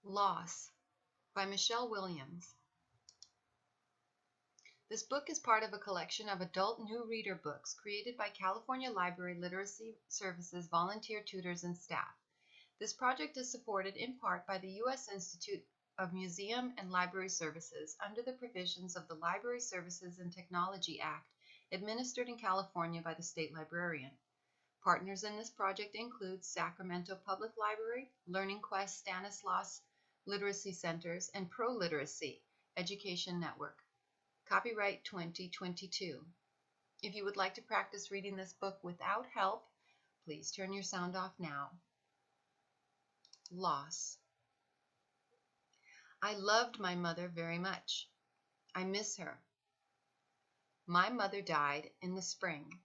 Loss by Michelle Williams. This book is part of a collection of adult new reader books created by California Library Literacy Services volunteer tutors and staff. This project is supported in part by the U.S. Institute of Museum and Library Services under the provisions of the Library Services and Technology Act, administered in California by the state librarian. Partners in this project include Sacramento Public Library, Learning Quest Stanislaus Literacy Centers, and Pro Literacy Education Network. Copyright 2022. If you would like to practice reading this book without help, please turn your sound off now. Loss. I loved my mother very much. I miss her. My mother died in the spring.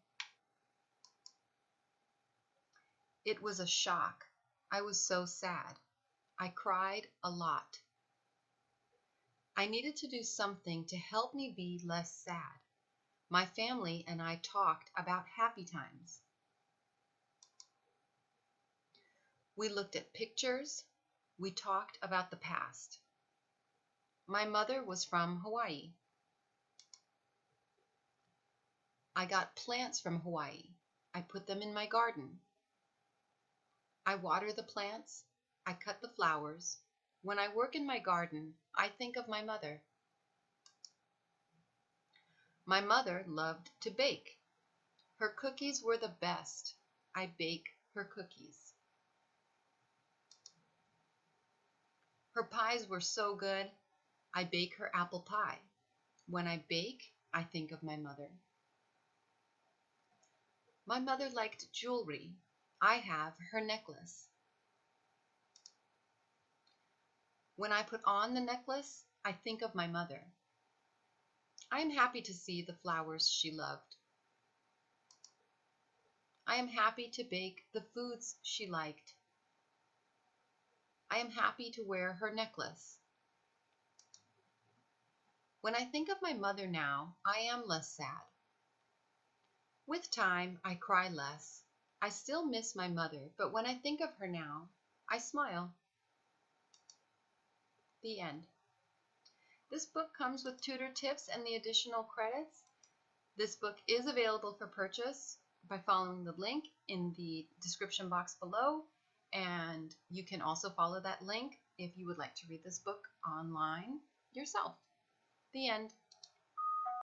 It was a shock. I was so sad. I cried a lot. I needed to do something to help me be less sad. My family and I talked about happy times. We looked at pictures. We talked about the past. My mother was from Hawaii. I got plants from Hawaii. I put them in my garden. I water the plants. I cut the flowers. When I work in my garden, I think of my mother. My mother loved to bake. Her cookies were the best. I bake her cookies. Her pies were so good. I bake her apple pie. When I bake, I think of my mother. My mother liked jewelry. I have her necklace. When I put on the necklace, I think of my mother. I am happy to see the flowers she loved. I am happy to bake the foods she liked. I am happy to wear her necklace. When I think of my mother now, I am less sad. With time, I cry less. I still miss my mother, but when I think of her now, I smile. The end. This book comes with tutor tips and the additional credits. This book is available for purchase by following the link in the description box below, and you can also follow that link if you would like to read this book online yourself. The end.